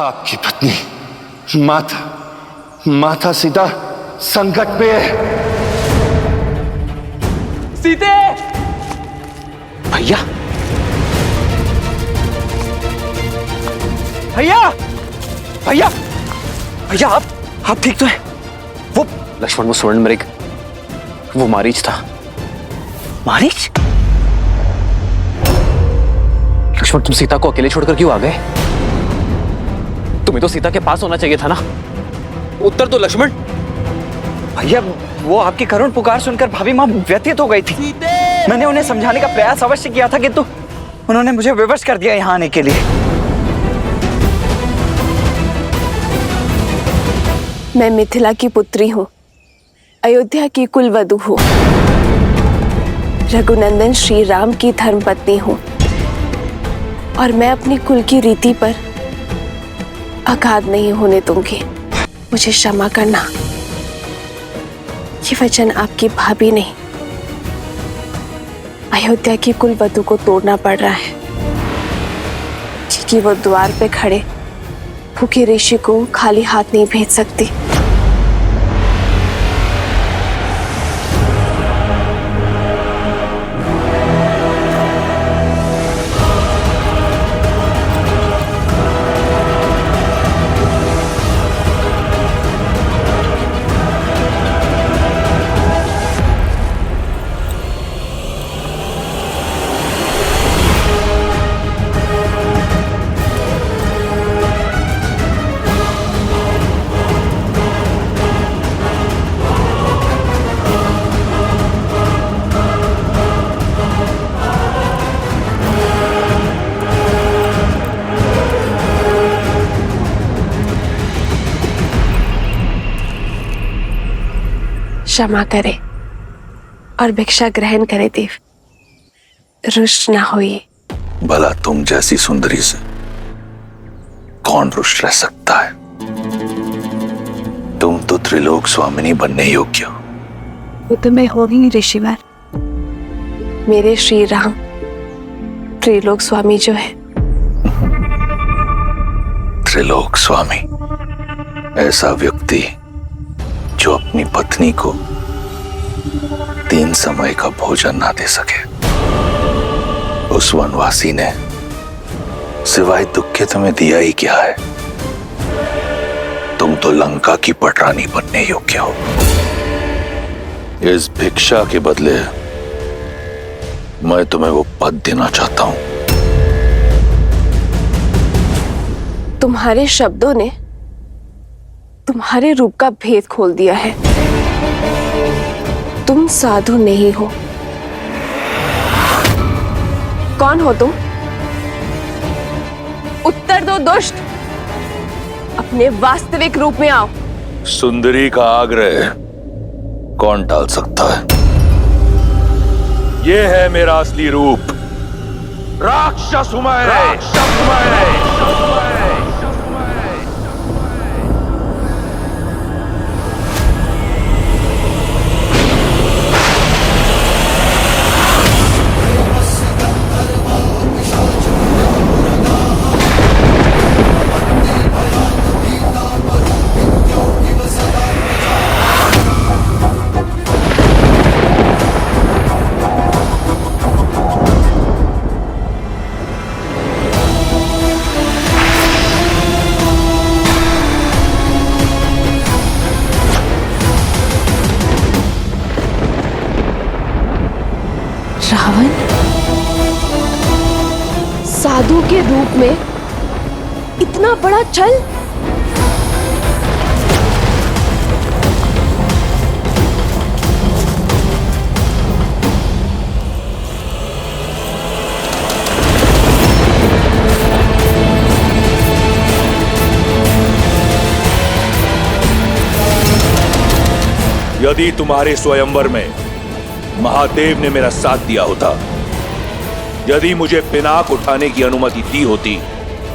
आपकी पत्नी माता सीता संकट में है। सीते! भैया भैया भैया भैया आप ठीक तो है? वो लक्ष्मण, वो स्वर्ण मृग, वो मारीच था। मारीच? लक्ष्मण, तुम सीता को अकेले छोड़कर क्यों आ गए? तुम्हें तो सीता के पास होना चाहिए था ना। उत्तर दो लक्ष्मण। भैया वो आपकी करुण पुकार सुनकर भाभी माँ व्यथित हो गई थी। मैंने उन्हें समझाने का प्रयास अवश्य किया था, किंतु उन्होंने मुझे विवश कर दिया यहाँ आने के लिए। मैं मिथिला की पुत्री हूँ, अयोध्या की कुलवधू हूँ, रघुनंदन श्री राम की धर्मपत्नी हूँ और मैं अपनी कुल की रीति पर आघात नहीं होने दूंगी। मुझे क्षमा करना। ये वचन आपकी भाभी नहीं, अयोध्या की कुलवधू को तोड़ना पड़ रहा है, क्योंकि वो द्वार पे खड़े भूखे ऋषि को खाली हाथ नहीं भेज सकती। क्षमा करे और भिक्षा ग्रहण करे देव, रुष्ट ना होइए। भला तुम जैसी सुंदरी से कौन रुष्ट रह सकता है? तुम तो त्रिलोक स्वामिनी बनने योग्य हो। वो तो मैं हो ही नहीं ऋषिवर। मेरे श्री राम त्रिलोक स्वामी जो है। त्रिलोक स्वामी ऐसा व्यक्ति जो अपनी पत्नी को 3 समय का भोजन ना दे सके। उस वनवासी ने सिवाय दुख के तुम्हें दिया ही क्या है? तुम तो लंका की पटरानी बनने योग्य हो। इस भिक्षा के बदले मैं तुम्हें वो पद देना चाहता हूं। तुम्हारे शब्दों ने तुम्हारे रूप का भेद खोल दिया है। तुम साधु नहीं हो। कौन हो तुम? उत्तर दो दुष्ट। अपने वास्तविक रूप में आओ। सुंदरी का आग्रह कौन टाल सकता है? ये है मेरा असली रूप। राक्षस हूं मैं। राक्षस हूं मैं। रावण साधु के रूप में इतना बड़ा छल? यदि तुम्हारे स्वयंवर में महादेव ने मेरा साथ दिया होता, यदि मुझे पिनाक उठाने की अनुमति दी होती,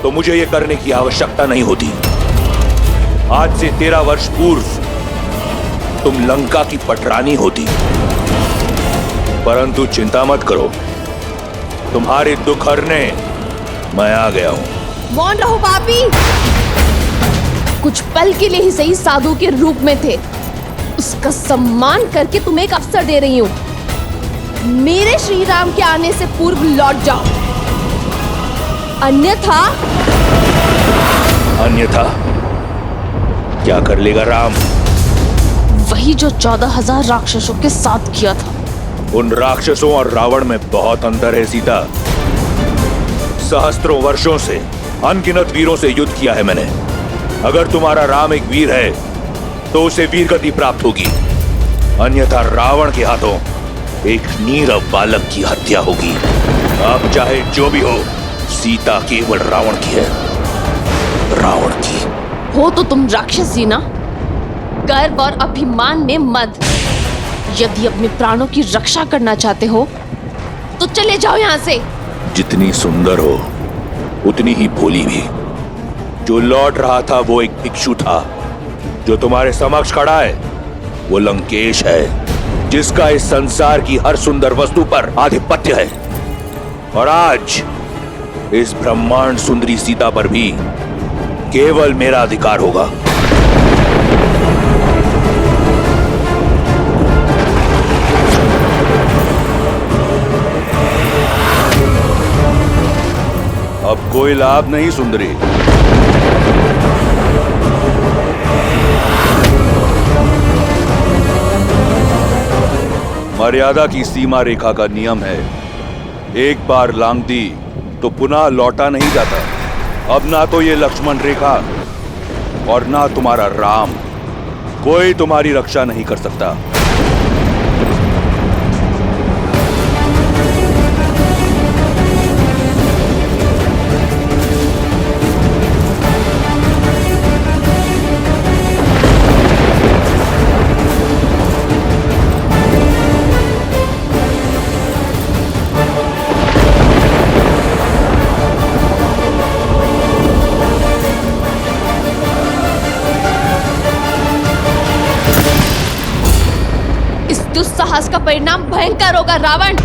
तो मुझे यह करने की आवश्यकता नहीं होती। आज से 13 वर्ष पूर्व तुम लंका की पटरानी होती। परंतु चिंता मत करो, तुम्हारे दुख हरने मैं आ गया हूं। मौन रहो पापी। कुछ पल के लिए ही सही साधु के रूप में थे, उसका सम्मान करके तुम्हें एक अवसर दे रही हूँ। मेरे श्री राम के आने से पूर्व लौट जाओ, अन्यथा क्या कर लेगा राम? वही जो 14,000 राक्षसों के साथ किया था। उन राक्षसों और रावण में बहुत अंतर है सीता। सहस्त्रों वर्षों से अनगिनत वीरों से युद्ध किया है मैंने। अगर तुम्हारा राम एक वीर है तो उसे वीरगति प्राप्त होगी, अन्यथा रावण के हाथों एक नीरव बालक की हत्या होगी। अब चाहे जो भी हो, सीता केवल रावण की है, रावण की। हो तो तुम राक्षसी ना, गर्व और अभिमान में मद। यदि अपने प्राणों की रक्षा करना चाहते हो तो चले जाओ यहाँ से। जितनी सुंदर हो उतनी ही भोली भी। जो लौट रहा था वो एक भिक्षु था, जो तुम्हारे समक्ष खड़ा है वो लंकेश है, जिसका इस संसार की हर सुंदर वस्तु पर आधिपत्य है। और आज इस ब्रह्मांड सुंदरी सीता पर भी केवल मेरा अधिकार होगा। अब कोई लाभ नहीं सुंदरी। मर्यादा की सीमा रेखा का नियम है, एक बार लांघ दी तो पुनः लौटा नहीं जाता। अब ना तो ये लक्ष्मण रेखा और ना तुम्हारा राम, कोई तुम्हारी रक्षा नहीं कर सकता। दुस्साहस का परिणाम भयंकर होगा रावण।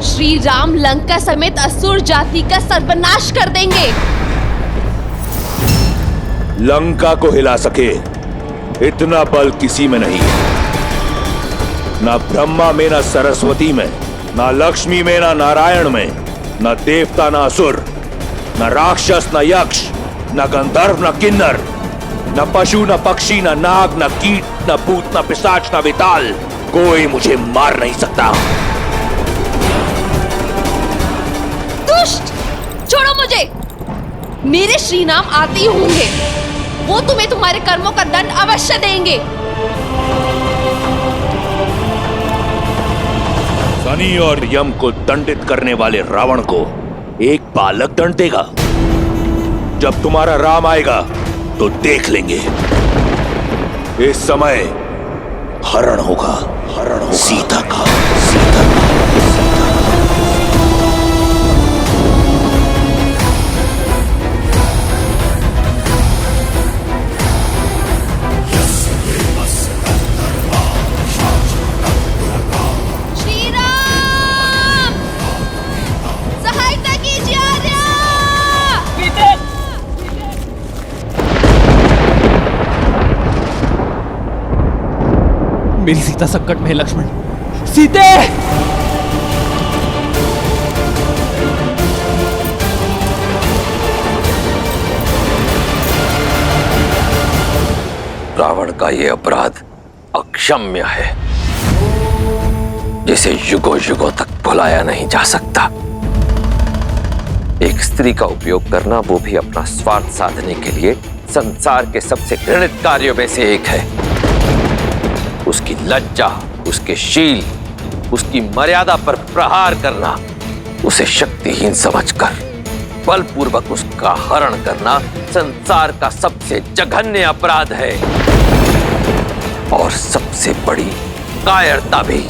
श्री राम लंका समेत असुर जाति का सर्वनाश कर देंगे। लंका को हिला सके इतना बल किसी में नहीं, ना ब्रह्मा में, ना सरस्वती में, ना लक्ष्मी में, ना नारायण में, ना देवता, ना असुर, ना राक्षस, ना यक्ष, ना गंधर्व, ना किन्नर, न पशु, न पक्षी, न नाग, न कीट, न भूत, न पिशाच, न विताल, कोई मुझे मार नहीं सकता। दुष्ट, छोड़ो मुझे। मेरे श्री राम आते ही होंगे, वो तुम्हें तुम्हारे कर्मों का दंड अवश्य देंगे। शनि और यम को दंडित करने वाले रावण को एक बालक दंड देगा। जब तुम्हारा राम आएगा तो देख लेंगे। इस समय हरण होगा सीता का। श्री राम, सहायता कीजिए आर्या। मेरी सीता संकट में है लक्ष्मण। सीते! रावण का ये अपराध अक्षम्य है, जिसे युगों युगों तक भुलाया नहीं जा सकता। एक स्त्री का उपयोग करना, वो भी अपना स्वार्थ साधने के लिए, संसार के सबसे घृणित कार्यों में से एक है। उसकी लज्जा, उसके शील, उसकी मर्यादा पर प्रहार करना, उसे शक्तिहीन समझकर बलपूर्वक उसका हरण करना संसार का सबसे जघन्य अपराध है और सबसे बड़ी कायरता भी।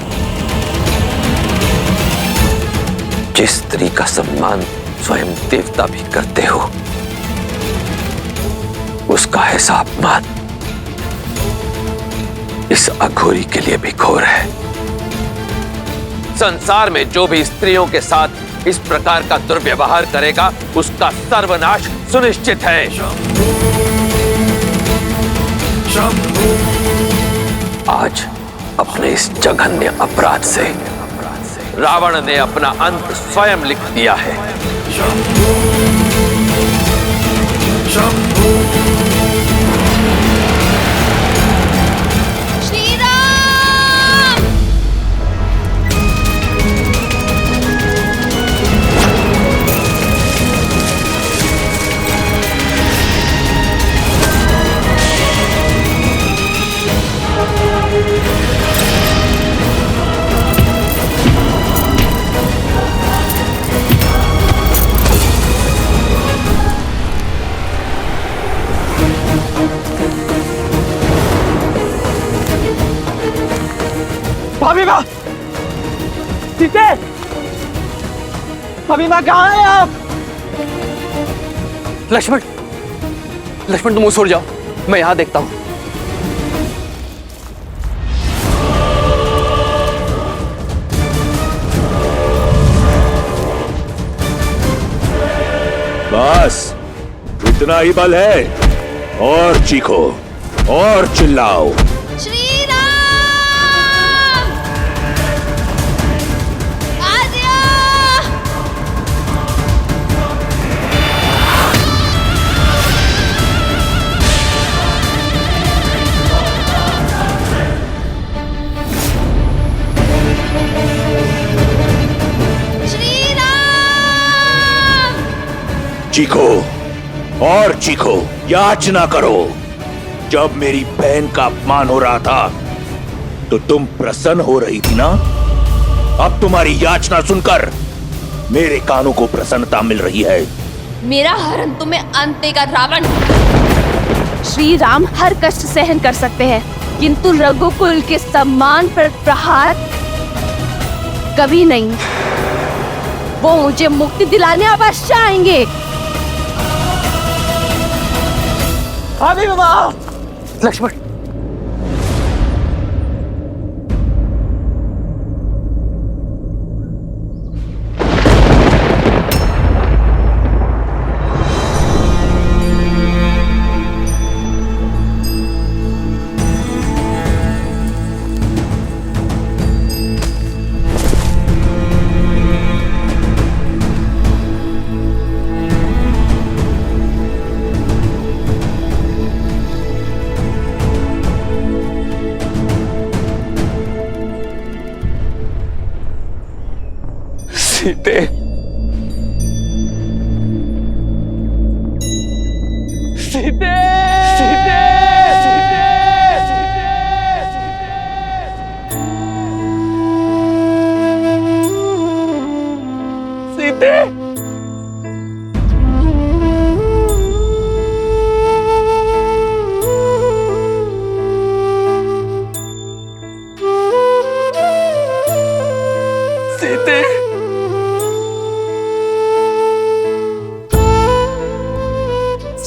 जिस स्त्री का सम्मान स्वयं देवता भी करते हो, उसका ऐसा अपमान इस अघोरी के लिए भी घोर है। संसार में जो भी स्त्रियों के साथ इस प्रकार का दुर्व्यवहार करेगा, उसका सर्वनाश सुनिश्चित है। आज अपने इस जघन्य अपराध से रावण ने अपना अंत स्वयं लिख दिया है। भाभी माँ, सीते, भाभी माँ कहाँ हैं आप? लक्ष्मण, लक्ष्मण तुम उस ओर जाओ, मैं यहां देखता हूं। बस इतना ही बल है, और चीखो और चिल्लाओ। चीखो और चीखो, याचना करो। जब मेरी बहन का अपमान हो रहा था तो तुम प्रसन्न हो रही थी ना? अब तुम्हारी याचना सुनकर मेरे कानों को प्रसन्नता मिल रही है। मेरा हरण तुम्हें अंत देगा रावण। श्री राम हर कष्ट सहन कर सकते हैं, किंतु रघुकुल के सम्मान पर प्रहार कभी नहीं। वो मुझे मुक्ति दिलाने अवश्य आएंगे। भाभी माँ, लक्ष्मण, सीते, सीते, सीते, सीते, सीते।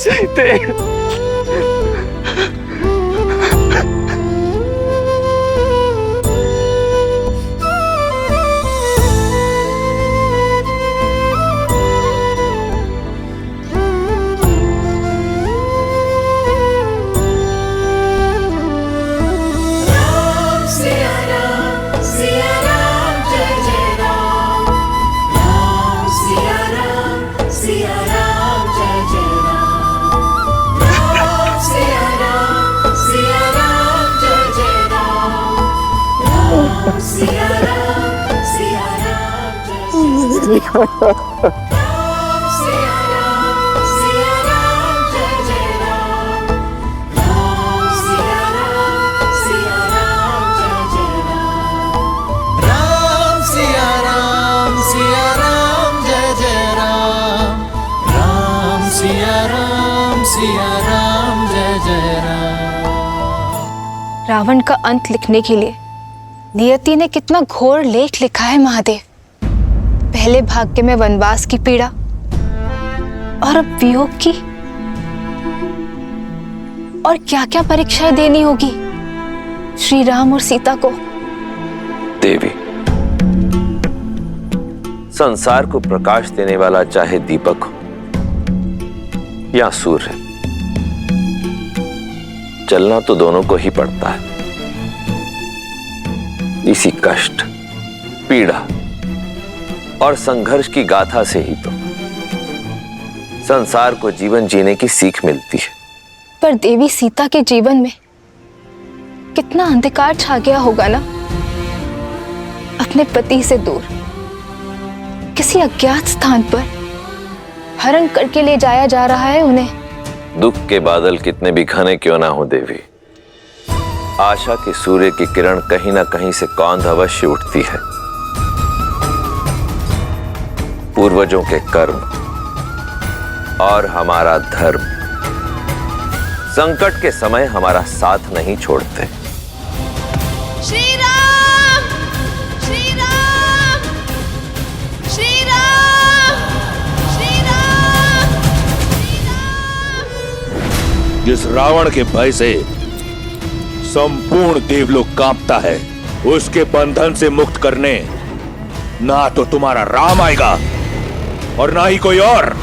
सीते, रावण का अंत लिखने के लिए नियति ने कितना घोर लेख लिखा है महादेव। पहले भाग्य में वनवास की पीड़ा और अब वियोग की, और क्या क्या परीक्षाएं देनी होगी श्री राम और सीता को। देवी, संसार को प्रकाश देने वाला चाहे दीपक हो या सूर्य, चलना तो दोनों को ही पड़ता है। इसी कष्ट, पीड़ा और संघर्ष की गाथा से ही तो संसार को जीवन जीने की सीख मिलती है। पर देवी सीता के जीवन में कितना अंधकार छा गया होगा ना। अपने पति से दूर किसी अज्ञात स्थान पर हरण करके ले जाया जा रहा है उन्हें। दुख के बादल कितने भी घने क्यों ना हो देवी, आशा के सूर्य की किरण कहीं ना कहीं से कौंध अवश्य उठती है। पूर्वजों के कर्म और हमारा धर्म संकट के समय हमारा साथ नहीं छोड़ते। श्री राम, श्री राम, श्री राम, श्री राम, श्री राम। जिस रावण के भय से संपूर्ण देवलोक कांपता है, उसके बंधन से मुक्त करने ना तो तुम्हारा राम आएगा और ना ही कोई और।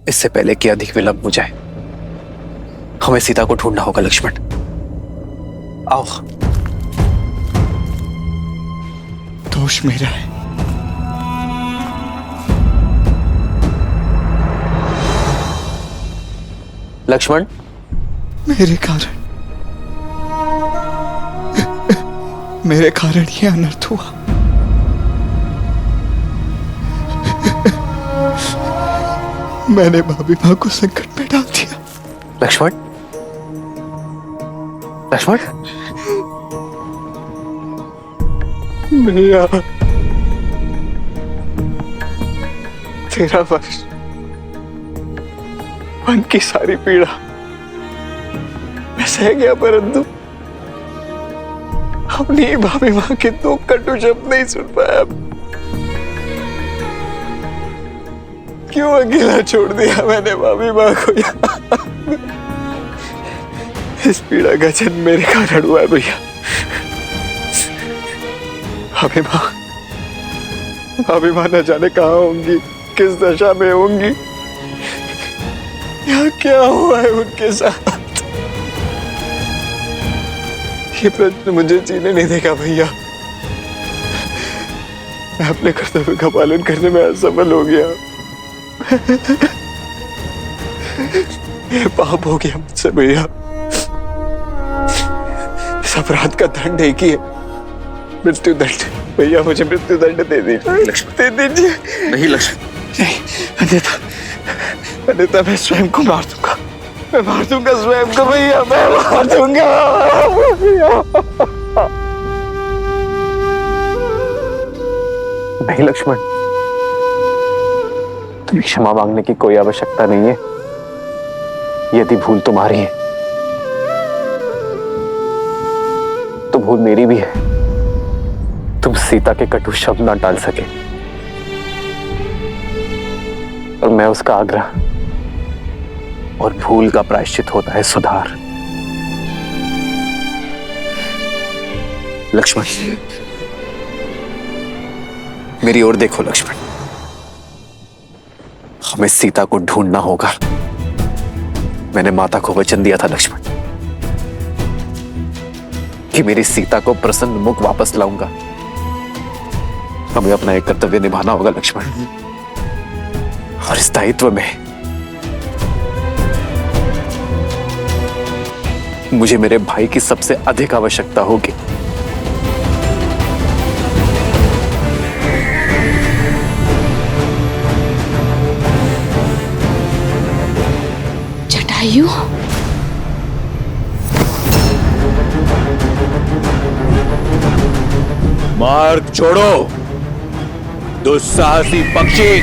इससे पहले कि अधिक विलंब हो जाए, हमें सीता को ढूंढना होगा। लक्ष्मण आओ। दोष मेरा है। लक्ष्मण, मेरे कारण ये अनर्थ हुआ। मैंने भाभी मां को संकट में डाल दिया। लक्ष्मण, लक्ष्मण, भैया 13 वर्ष मन की सारी पीड़ा मैं सह गया, परंतु अपनी भाभी मां के 2 कटु शब्द नहीं सुन पाया। क्यों अकेला छोड़ दिया मैंने भाभी मां को यहाँ? इस पीड़ा का जन्म मेरे कारण हुआ है भैया। भाभी मां न जाने कहाँ होंगी, किस दशा में होंगी, यहाँ क्या हुआ है उनके साथ, ये प्रश्न मुझे जीने नहीं देगा भैया। मैं अपने कर्तव्य का पालन करने में असफल हो गया। ये पाप हो गया मुझसे भैया। इस अपराध का दंड एक ही है, मृत्यु दंड। भैया मुझे मृत्यु दंड दे दीजिए। लक्ष्मण दे दीजिए। नहीं लक्ष्मण, नहीं, अन्यथा मैं स्वयं को मार दूंगा। मैं मार दूंगा स्वयं को भैया, मैं मार दूंगा नहीं लक्ष्मण, तुम्हें क्षमा मांगने की कोई आवश्यकता नहीं है। यदि भूल तुम्हारी है तो भूल मेरी भी है। तुम सीता के कटु शब्द ना टाल सके और मैं उसका आग्रह, और भूल का प्रायश्चित होता है सुधार। लक्ष्मण, मेरी ओर देखो लक्ष्मण, हमें सीता को ढूंढना होगा। मैंने माता को वचन दिया था लक्ष्मण कि मेरी सीता को प्रसन्न मुख वापस लाऊंगा। हमें अपना एक कर्तव्य निभाना होगा लक्ष्मण, और इस दायित्व में मुझे मेरे भाई की सबसे अधिक आवश्यकता होगी। जटायु, मार्ग छोड़ो दुस्साहसी पक्षी।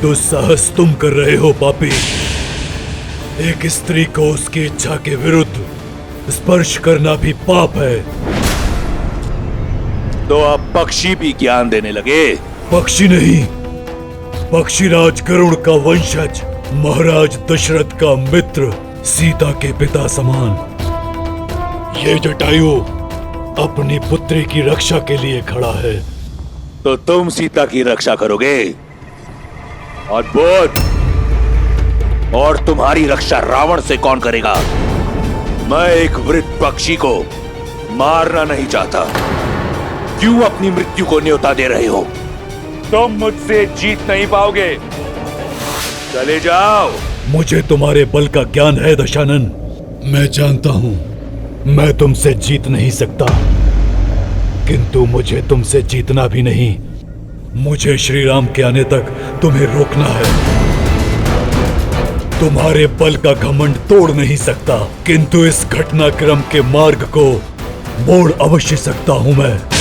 दुस्साहस तुम कर रहे हो पापी। एक स्त्री को उसकी इच्छा के विरुद्ध स्पर्श करना भी पाप है। तो अब पक्षी भी ज्ञान देने लगे। पक्षी नहीं, पक्षीराज गरुड़ का वंशज, महाराज दशरथ का मित्र, सीता के पिता समान। ये जटायु अपनी पुत्री की रक्षा के लिए खड़ा है। तो तुम सीता की रक्षा करोगे। अद्भुत। और तुम्हारी रक्षा रावण से कौन करेगा? मैं एक वृद्ध पक्षी को मारना नहीं चाहता। क्यों अपनी मृत्यु को न्योता दे रहे हो? तुम मुझसे जीत नहीं पाओगे। चले जाओ। मुझे तुम्हारे बल का ज्ञान है दशानन। मैं जानता हूं मैं तुमसे जीत नहीं सकता, किंतु मुझे तुमसे जीतना भी नहीं। मुझे श्री राम के आने तक तुम्हें रोकना है। तुम्हारे बल का घमंड तोड़ नहीं सकता, किंतु इस घटनाक्रम के मार्ग को मोड़ अवश्य सकता हूं मैं।